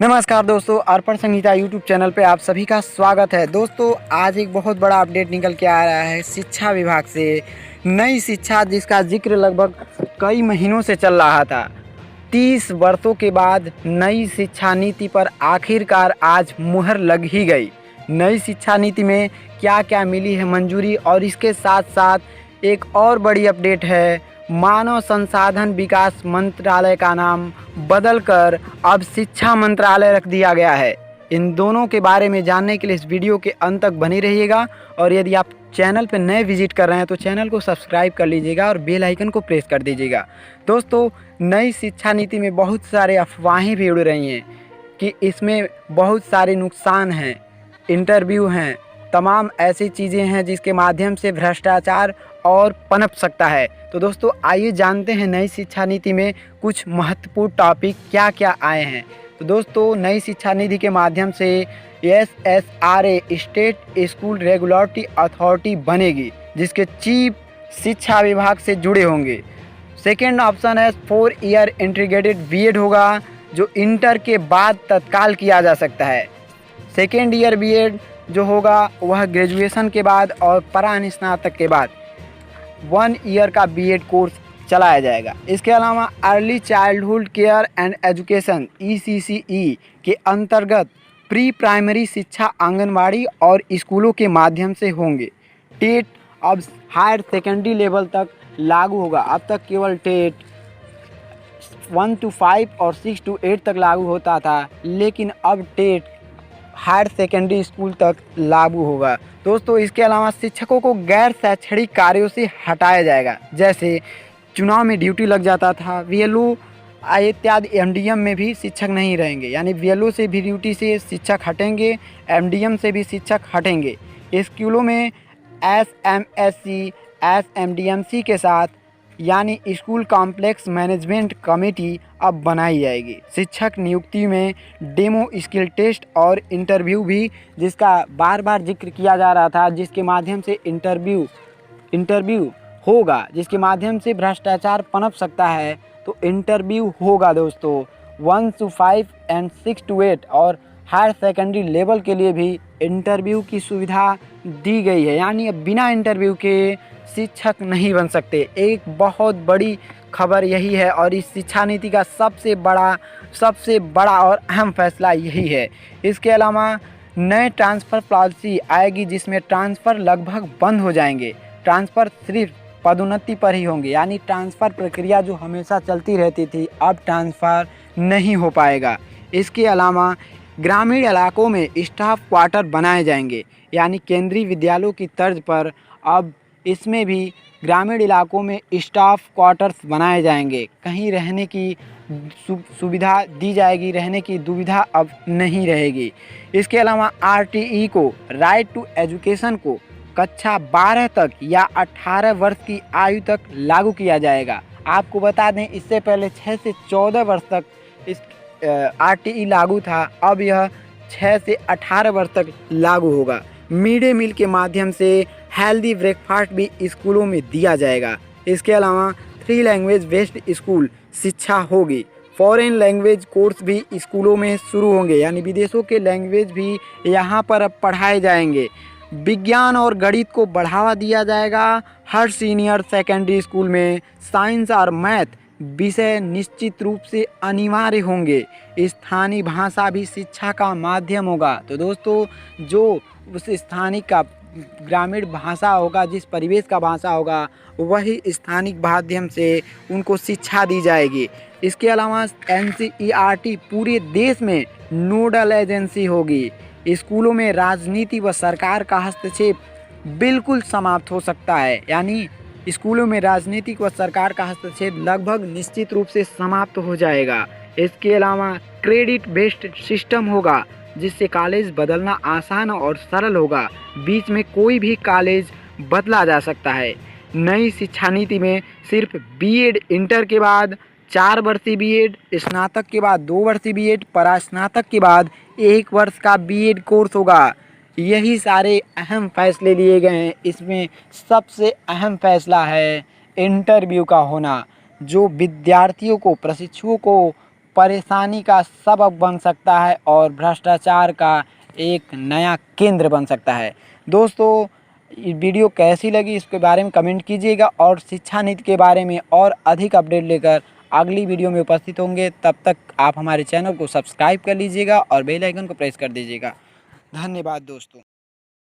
नमस्कार दोस्तों, अर्पण Sangeeta YouTube channel पे आप सभी का स्वागत है। दोस्तों आज एक बहुत बड़ा अपडेट निकल के आ रहा है शिक्षा विभाग से। नई शिक्षा जिसका जिक्र लगभग कई महीनों से चल रहा था। 30 वर्षों के बाद नई शिक्षा नीति पर आखिरकार आज मुहर लग ही गई। नई शिक्षा नीति में क्या क्या मिली है मंजूरी, और इसके साथ साथ एक और बड़ी अपडेट है, मानव संसाधन विकास मंत्रालय का नाम बदलकर अब शिक्षा मंत्रालय रख दिया गया है। इन दोनों के बारे में जानने के लिए इस वीडियो के अंत तक बने रहिएगा, और यदि आप चैनल पर नए विजिट कर रहे हैं तो चैनल को सब्सक्राइब कर लीजिएगा और बेल आइकन को प्रेस कर दीजिएगा। दोस्तों नई शिक्षा नीति में बहुत सारे अफवाहें भी उड़ रही हैं कि इसमें बहुत सारे नुकसान हैं, इंटरव्यू हैं, तमाम ऐसी चीज़ें हैं जिसके माध्यम से भ्रष्टाचार और पनप सकता है। तो दोस्तों आइए जानते हैं नई शिक्षा नीति में कुछ महत्वपूर्ण टॉपिक क्या क्या आए हैं। तो दोस्तों नई शिक्षा नीति के माध्यम से SSRA state school regulatory authority बनेगी, जिसके चीफ शिक्षा विभाग से जुड़े होंगे। सेकेंड ऑप्शन है 4 ईयर इंटीग्रेटेड बीएड होगा, जो इंटर के बाद तत्काल किया जा सकता है। सेकेंड ईयर बीएड जो होगा वह ग्रेजुएशन के बाद और परास्नातक के बाद 1 ईयर का बीएड कोर्स चलाया जाएगा। इसके अलावा early childhood care and education ECCE के अंतर्गत प्री प्राइमरी शिक्षा आंगनवाड़ी और स्कूलों के माध्यम से होंगे। टेट अब हायर सेकेंडरी लेवल तक लागू होगा। अब तक केवल टेट 1 to 5 और 6 to 8 तक लागू होता था, लेकिन अब टेट हायर सेकेंडरी स्कूल तक लागू होगा। दोस्तों इसके अलावा शिक्षकों को गैर शैक्षणिक कार्यों से हटाया जाएगा। जैसे चुनाव में ड्यूटी लग जाता था, VLO इत्यादि MDM में भी शिक्षक नहीं रहेंगे, यानी VLO से भी ड्यूटी से शिक्षक हटेंगे, MDM से भी शिक्षक हटेंगे। स्कूलों में SMSC SMDMC के साथ यानी स्कूल कॉम्प्लेक्स मैनेजमेंट कमेटी अब बनाई जाएगी। शिक्षक नियुक्ति में डेमो स्किल टेस्ट और इंटरव्यू भी, जिसका बार बार जिक्र किया जा रहा था, जिसके माध्यम से इंटरव्यू होगा, जिसके माध्यम से भ्रष्टाचार पनप सकता है। तो इंटरव्यू होगा दोस्तों 1 to 5 एंड 6 to 8 और हायर सेकेंडरी लेवल के लिए भी इंटरव्यू की सुविधा दी गई है, यानी अब बिना इंटरव्यू के शिक्षक नहीं बन सकते। एक बहुत बड़ी खबर यही है, और इस शिक्षा नीति का सबसे बड़ा और अहम फैसला यही है। इसके अलावा नए ट्रांसफ़र पॉलिसी आएगी, जिसमें ट्रांसफ़र लगभग बंद हो जाएंगे। ट्रांसफ़र सिर्फ पदोन्नति पर ही होंगे, यानी ट्रांसफ़र प्रक्रिया जो हमेशा चलती रहती थी अब ट्रांसफ़र नहीं हो पाएगा। इसके अलावा ग्रामीण इलाकों में स्टाफ क्वार्टर बनाए जाएंगे, यानी केंद्रीय विद्यालयों की तर्ज पर अब इसमें भी ग्रामीण इलाकों में स्टाफ क्वार्टर्स बनाए जाएंगे। कहीं रहने की सुविधा दी जाएगी, रहने की दुविधा अब नहीं रहेगी। इसके अलावा RTE को राइट टू एजुकेशन को कक्षा 12 तक या 18 वर्ष की आयु तक लागू किया जाएगा। आपको बता दें इससे पहले 6 से 14 वर्ष तक इस RTE लागू था, अब यह 6 से 18 वर्ष तक लागू होगा। मिड डे मील के माध्यम से हेल्दी ब्रेकफास्ट भी स्कूलों में दिया जाएगा। इसके अलावा 3 लैंग्वेज बेस्ड स्कूल शिक्षा होगी। फॉरेन लैंग्वेज कोर्स भी स्कूलों में शुरू होंगे, यानी विदेशों के लैंग्वेज भी यहाँ पर अब पढ़ाए जाएंगे। विज्ञान और गणित को बढ़ावा दिया जाएगा। हर सीनियर सेकेंडरी स्कूल में साइंस और मैथ विषय निश्चित रूप से अनिवार्य होंगे। स्थानीय भाषा भी शिक्षा का माध्यम होगा। तो दोस्तों जो उस स्थानीय का ग्रामीण भाषा होगा, जिस परिवेश का भाषा होगा, वही स्थानिक माध्यम से उनको शिक्षा दी जाएगी। इसके अलावा NCERT पूरे देश में नोडल एजेंसी होगी। स्कूलों में राजनीति व सरकार का हस्तक्षेप बिल्कुल समाप्त हो सकता है, यानी स्कूलों में राजनीतिक व सरकार का हस्तक्षेप लगभग निश्चित रूप से समाप्त हो जाएगा। इसके अलावा क्रेडिट बेस्ड सिस्टम होगा, जिससे कॉलेज बदलना आसान और सरल होगा। बीच में कोई भी कॉलेज बदला जा सकता है। नई शिक्षा नीति में सिर्फ बीएड इंटर के बाद 4 वर्षीय बीएड, स्नातक के बाद 2 वर्षीय बीएड, परास्नातक के बाद 1 वर्ष का बीएड कोर्स होगा। यही सारे अहम फैसले लिए गए हैं। इसमें सबसे अहम फैसला है इंटरव्यू का होना, जो विद्यार्थियों को, प्रशिक्षुओं को परेशानी का सबब बन सकता है और भ्रष्टाचार का एक नया केंद्र बन सकता है। दोस्तों, ये वीडियो कैसी लगी इसके बारे में कमेंट कीजिएगा और शिक्षा नीति के बारे में और अधिक अपडेट लेकर अगली वीडियो में उपस्थित होंगे। तब तक आप हमारे चैनल को सब्सक्राइब कर लीजिएगा और बेल आइकन को प्रेस कर दीजिएगा। धन्यवाद दोस्तों।